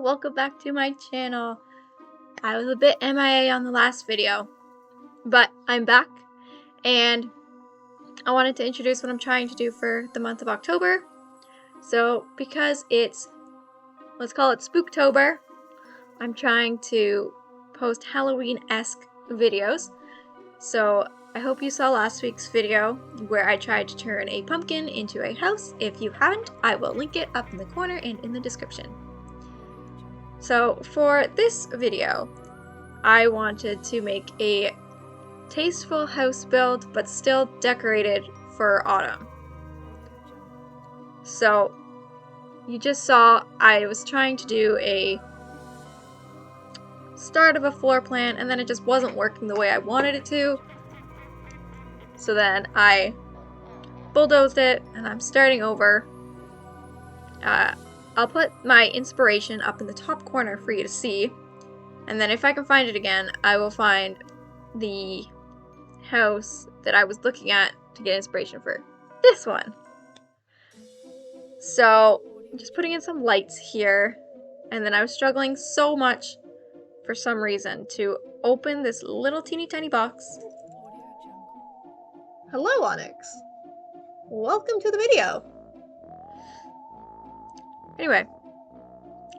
welcome back to my channel. I was a bit MIA on the last video, but I'm back and I wanted to introduce what I'm trying to do for the month of October. So because it's, let's call it spooktober, I'm trying to post Halloween-esque videos. So I hope you saw last week's video where I tried to turn a pumpkin into a house. If you haven't, I will link it up in the corner and in the description. So for this video, I wanted to make a tasteful house build, but still decorated for autumn. So you just saw I was trying to do a start of a floor plan, and then it just wasn't working the way I wanted it to. So then I bulldozed it, and I'm starting over. I'll put my inspiration up in the top corner for you to see, and then if I can find it again, I will find the house that I was looking at to get inspiration for this one. So I'm just putting in some lights here, and then I was struggling so much for some reason to open this little teeny tiny box. Hello, Onyx. Welcome to the video. Anyway,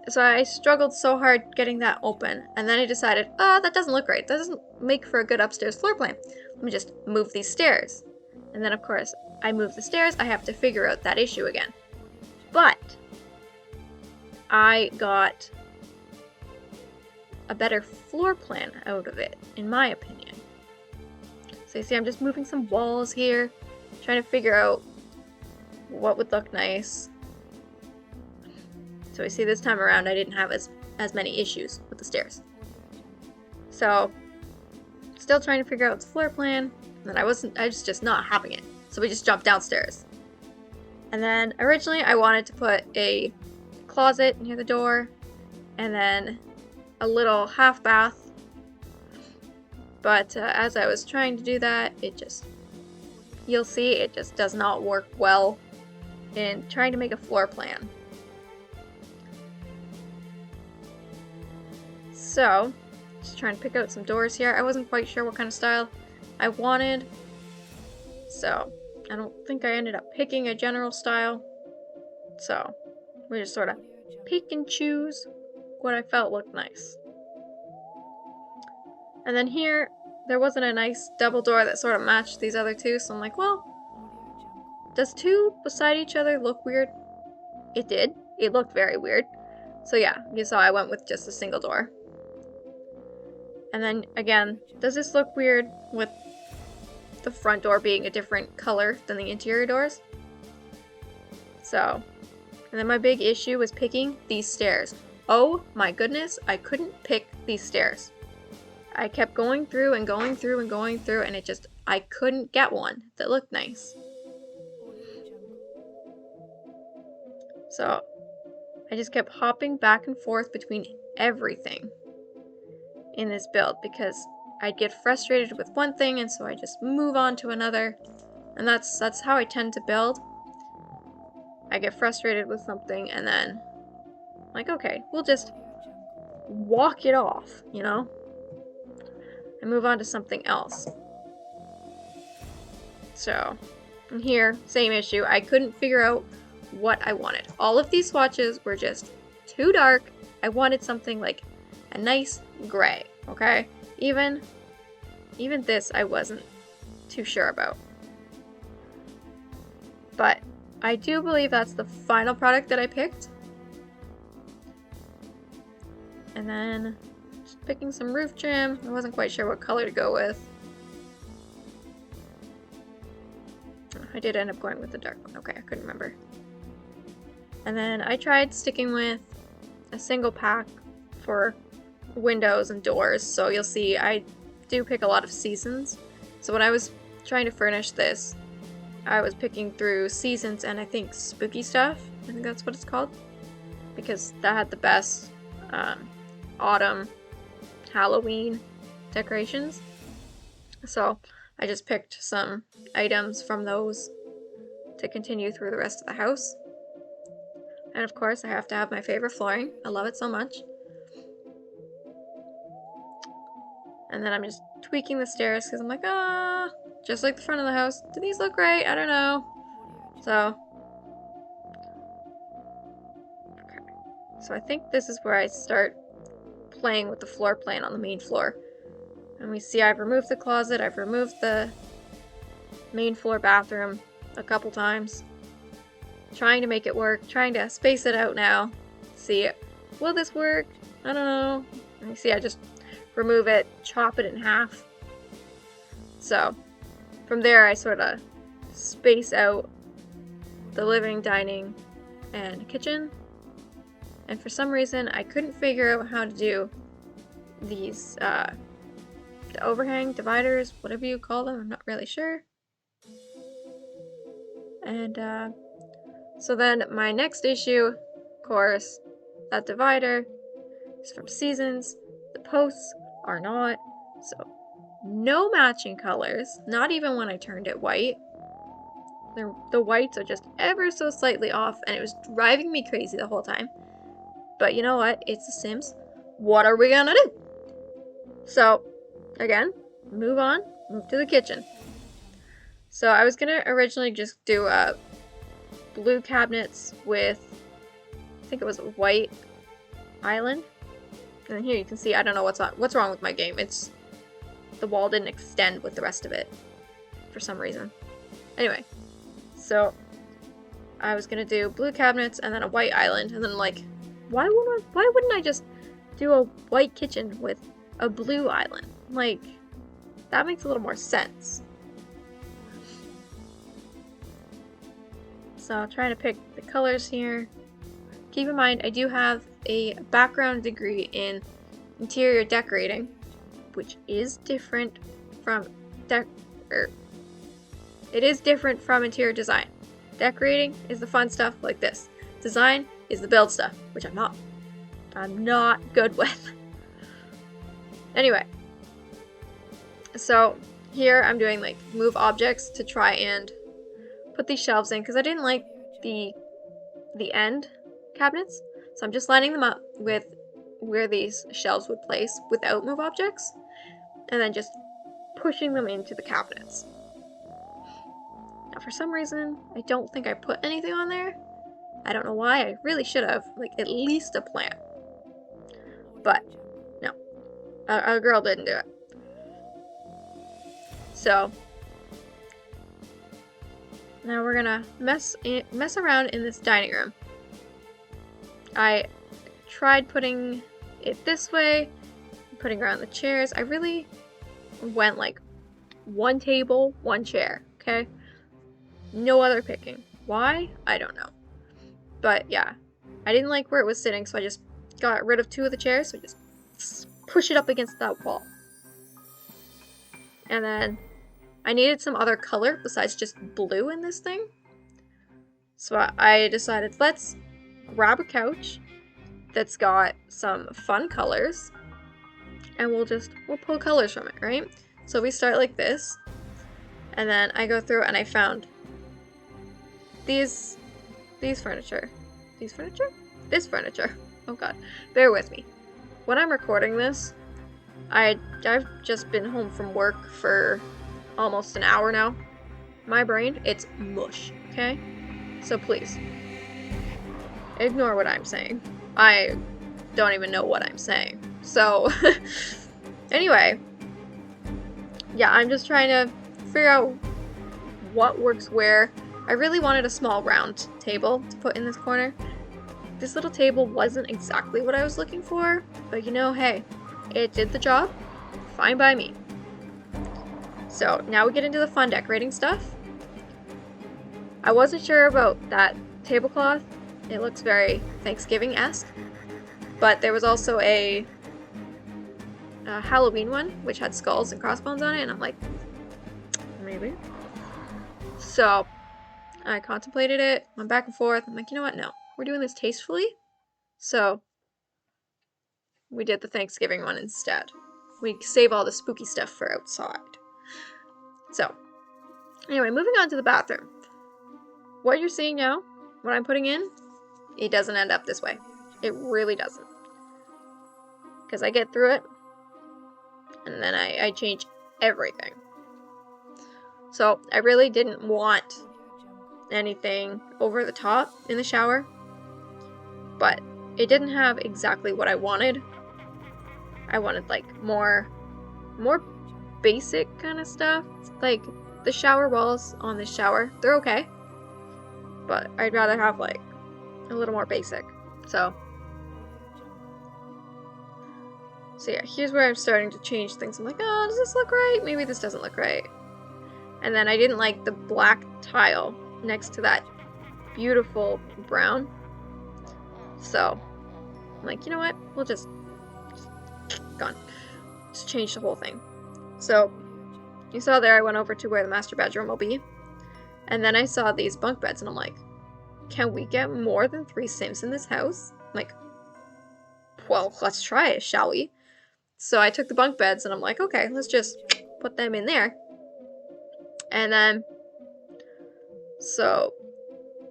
so I struggled so hard getting that open, and then I decided, that doesn't look right. That doesn't make for a good upstairs floor plan. Let me just move these stairs. And then, of course, I move the stairs, I have to figure out that issue again. But I got a better floor plan out of it, in my opinion. So you see, I'm just moving some walls here, trying to figure out what would look nice. So you see, this time around I didn't have as many issues with the stairs. So still trying to figure out the floor plan, and I was just not having it. So we just jumped downstairs. And then originally I wanted to put a closet near the door and then a little half bath. But as I was trying to do that, you'll see it just does not work well in trying to make a floor plan. So, just trying to pick out some doors here. I wasn't quite sure what kind of style I wanted, so I don't think I ended up picking a general style. So, we just sort of pick and choose what I felt looked nice. And then here, there wasn't a nice double door that sort of matched these other two, so I'm like, well, does two beside each other look weird? It did. It looked very weird. So yeah, you saw I went with just a single door. And then again, does this look weird with the front door being a different color than the interior doors? So, and then my big issue was picking these stairs. Oh my goodness, I couldn't pick these stairs. I kept going through and going through and going through, and I couldn't get one that looked nice. So, I just kept hopping back and forth between everything in this build because I'd get frustrated with one thing, and so I just move on to another. And that's how I tend to build. I get frustrated with something and then I'm like, okay, we'll just walk it off, you know? And move on to something else. So, and here, same issue. I couldn't figure out what I wanted. All of these swatches were just too dark. I wanted something like a nice gray, okay? Even this I wasn't too sure about. But I do believe that's the final product that I picked. And then just picking some roof trim. I wasn't quite sure what color to go with. I did end up going with the dark one. Okay, I couldn't remember. And then I tried sticking with a single pack for windows and doors. So you'll see I do pick a lot of seasons. So when I was trying to furnish this, I was picking through seasons and I think spooky stuff. I think that's what it's called. Because that had the best autumn, Halloween decorations. So I just picked some items from those to continue through the rest of the house. And of course, I have to have my favorite flooring. I love it so much. And then I'm just tweaking the stairs because I'm like, just like the front of the house. Do these look right? I don't know. So, okay. So I think this is where I start playing with the floor plan on the main floor. And we see I've removed the closet, I've removed the main floor bathroom a couple times. Trying to make it work, trying to space it out now. See, will this work? I don't know. And you see I just remove it, chop it in half. So, from there I sort of space out the living, dining, and kitchen. And for some reason I couldn't figure out how to do these, the overhang, dividers, whatever you call them, I'm not really sure. And, so then my next issue, of course, that divider is from Seasons. The posts are not. So no matching colors, not even when I turned it white. The whites are just ever so slightly off, and it was driving me crazy the whole time. But you know what? It's The Sims. What are we gonna do? So, again, move to the kitchen. So I was gonna originally just do blue cabinets with, I think it was a white island. And here you can see, I don't know what's wrong with my game. It's, the wall didn't extend with the rest of it for some reason. Anyway, so I was gonna do blue cabinets and then a white island, and then like, why wouldn't I just do a white kitchen with a blue island? Like, that makes a little more sense. So I'll try to pick the colors here. Keep in mind, I do have a background degree in interior decorating, which is different from it is different from interior design. Decorating is the fun stuff like this. Design is the build stuff, which I'm not good with. Anyway, so here I'm doing like move objects to try and put these shelves in because I didn't like the end cabinets, so I'm just lining them up with where these shelves would place without move objects, and then just pushing them into the cabinets. Now for some reason I don't think I put anything on there. I don't know why. I really should have, like, at least a plant, but no, a girl didn't do it. So now we're gonna mess around in this dining room. I tried putting it this way, putting around the chairs. I really went like one table, one chair, okay? No other picking. Why? I don't know. But yeah, I didn't like where it was sitting, so I just got rid of two of the chairs, so I just push it up against that wall. And then I needed some other color besides just blue in this thing. So I decided, let's grab a couch that's got some fun colors, and we'll pull colors from it, right? So we start like this, and then I go through and I found this furniture. Oh god, bear with me. When I'm recording this, I've just been home from work for almost an hour now. My brain, it's mush, okay? So please, ignore what I'm saying. I don't even know what I'm saying. So, anyway, yeah, I'm just trying to figure out what works where. I really wanted a small round table to put in this corner. This little table wasn't exactly what I was looking for, but you know, hey, it did the job. Fine by me. So now we get into the fun decorating stuff. I wasn't sure about that tablecloth. It looks very Thanksgiving-esque. But there was also a Halloween one, which had skulls and crossbones on it, and I'm like, maybe. So I contemplated it, went back and forth. I'm like, you know what? No, we're doing this tastefully. So we did the Thanksgiving one instead. We save all the spooky stuff for outside. So anyway, moving on to the bathroom. What you're seeing now, what I'm putting in, it doesn't end up this way. It really doesn't. Because I get through it, and then I change everything. So I really didn't want anything over the top in the shower, but it didn't have exactly what I wanted. I wanted like more basic kind of stuff. Like the shower walls on the shower, they're okay, but I'd rather have like a little more basic. So yeah, here's where I'm starting to change things. I'm like, oh, does this look right? Maybe this doesn't look right. And then I didn't like the black tile next to that beautiful brown. So I'm like, you know what? We'll just change the whole thing. So you saw there I went over to where the master bedroom will be. And then I saw these bunk beds and I'm like, can we get more than 3 Sims in this house? I'm like, well, let's try it, shall we? So I took the bunk beds and I'm like, okay, let's just put them in there. And then, so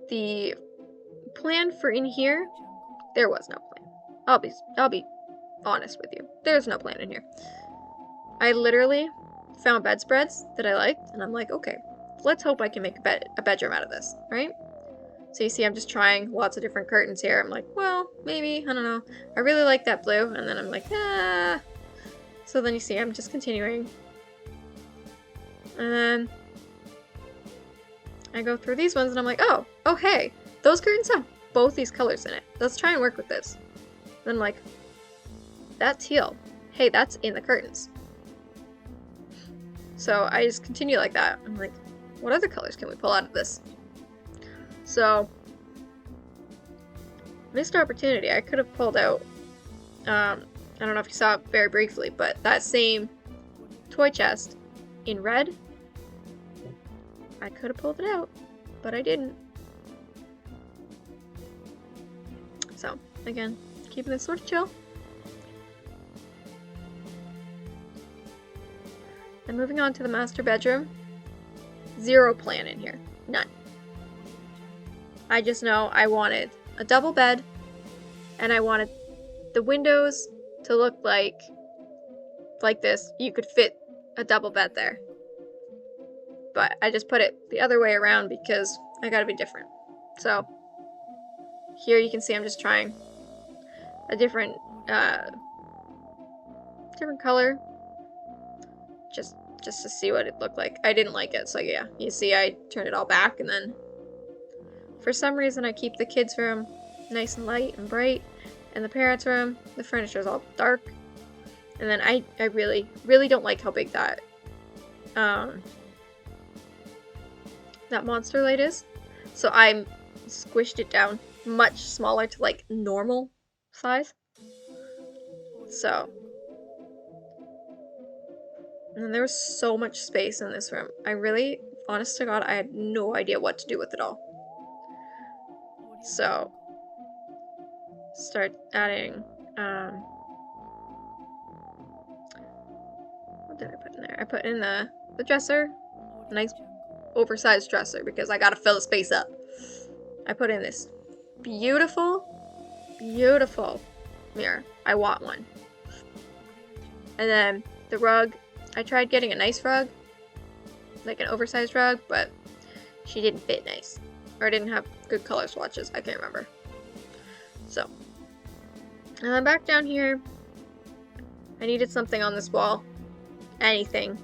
the plan for in here, there was no plan. I'll be honest with you. There's no plan in here. I literally found bedspreads that I liked, and I'm like, okay, let's hope I can make a bedroom out of this, right? So you see, I'm just trying lots of different curtains here. I'm like, well, maybe, I don't know. I really like that blue, and then I'm like, ah. So then you see, I'm just continuing. And then I go through these ones, and I'm like, oh, hey, those curtains have both these colors in it. Let's try and work with this. Then I'm like, that's teal. Hey, that's in the curtains. So I just continue like that. I'm like, what other colors can we pull out of this? So, missed opportunity. I could have pulled out, I don't know if you saw it very briefly, but that same toy chest in red, I could have pulled it out, but I didn't. So, again, keeping it sort of chill. And moving on to the master bedroom, 0 plan in here, none. I just know I wanted a double bed, and I wanted the windows to look like this. You could fit a double bed there. But I just put it the other way around because I gotta be different. So here you can see I'm just trying a different color just to see what it looked like. I didn't like it, so yeah, you see I turned it all back, and then for some reason I keep the kids' room nice and light and bright, and the parents' room, the furniture is all dark. And then I really don't like how big that monster light is, so I squished it down much smaller to like normal size. So, and then there was so much space in this room. I really, honest to God, I had no idea what to do with it all. So, start adding, what did I put in there? I put in the dresser, a nice oversized dresser, because I gotta fill the space up. I put in this beautiful mirror. I want one. And then the rug, I tried getting a nice rug, like an oversized rug, but she didn't fit nice, or didn't have good color swatches. I can't remember. So, and then back down here, I needed something on this wall. Anything.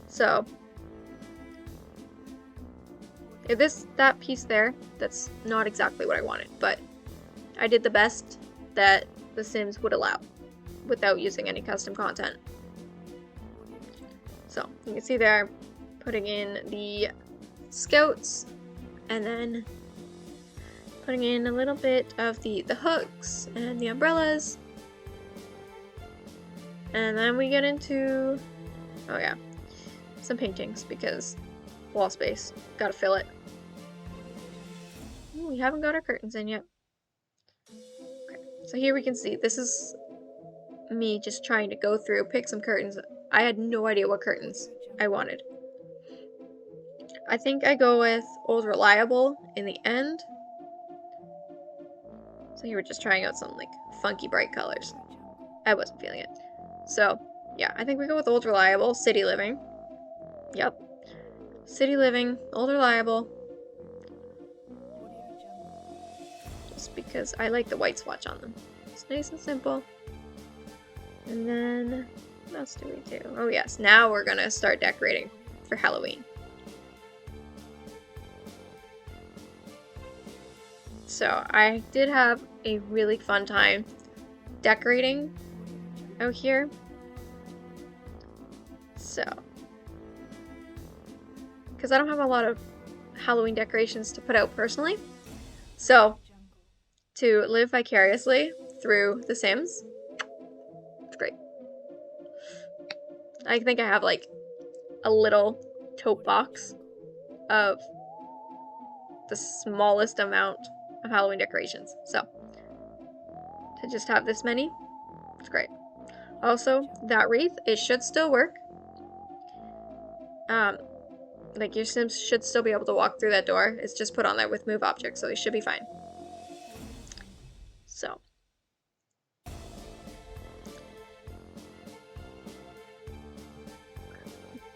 So, that piece there, that's not exactly what I wanted, but I did the best that The Sims would allow without using any custom content. So, you can see there, putting in the scouts, and then putting in a little bit of the hooks and the umbrellas. And then we get into, oh yeah, some paintings, because wall space, gotta fill it. Ooh, we haven't got our curtains in yet. Okay, so here we can see, this is me just trying to go through, pick some curtains. I had no idea what curtains I wanted. I think I go with Old Reliable in the end, So you were just trying out some like funky bright colors. I wasn't feeling it. So yeah, I think we go with Old Reliable, City Living. Yep. City Living, Old Reliable. Just because I like the white swatch on them. It's nice and simple. And then, what else do we do? Oh yes, now we're gonna start decorating for Halloween. So I did have a really fun time decorating out here. So, because I don't have a lot of Halloween decorations to put out personally. So, to live vicariously through The Sims, it's great. I think I have like a little tote box of the smallest amount of Halloween decorations. So, to just have this many, it's great. Also, that wreath, it should still work. Like your Sims should still be able to walk through that door. It's just put on there with move objects, so it should be fine. So.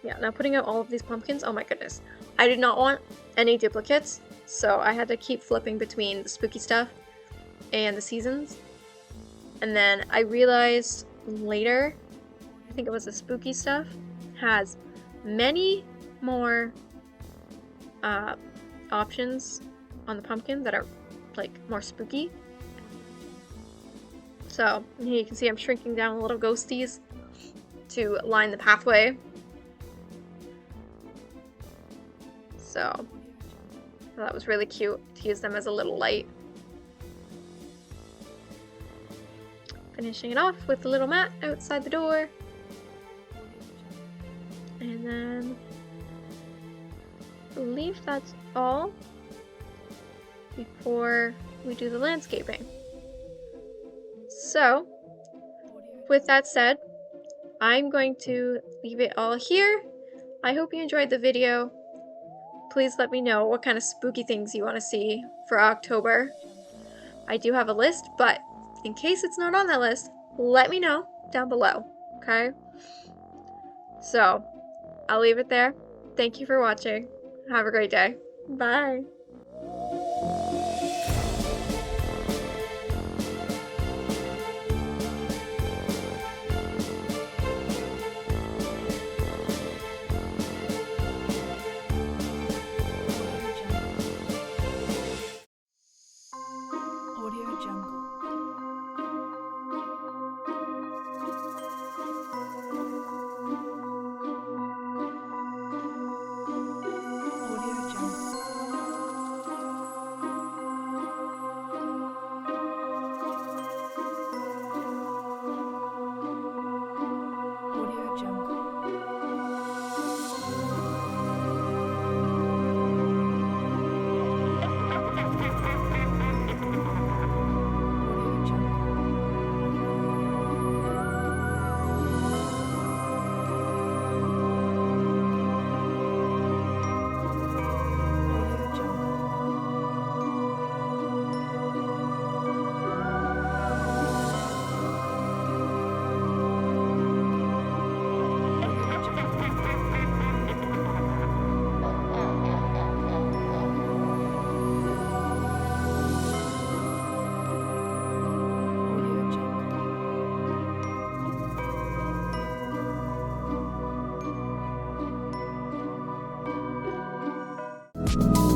Yeah, now putting out all of these pumpkins, oh my goodness. I did not want any duplicates, so I had to keep flipping between the spooky stuff and the seasons. And then I realized later, I think it was the spooky stuff, has many more options on the pumpkin that are like more spooky. So here you can see I'm shrinking down little ghosties to line the pathway. So that was really cute to use them as a little light. Finishing it off with the little mat outside the door. And then I believe that's all before we do the landscaping. So, with that said, I'm going to leave it all here. I hope you enjoyed the video. Please let me know what kind of spooky things you want to see for October. I do have a list, but in case it's not on that list, let me know down below, okay? So, I'll leave it there. Thank you for watching. Have a great day. Bye. Audio Jungle. You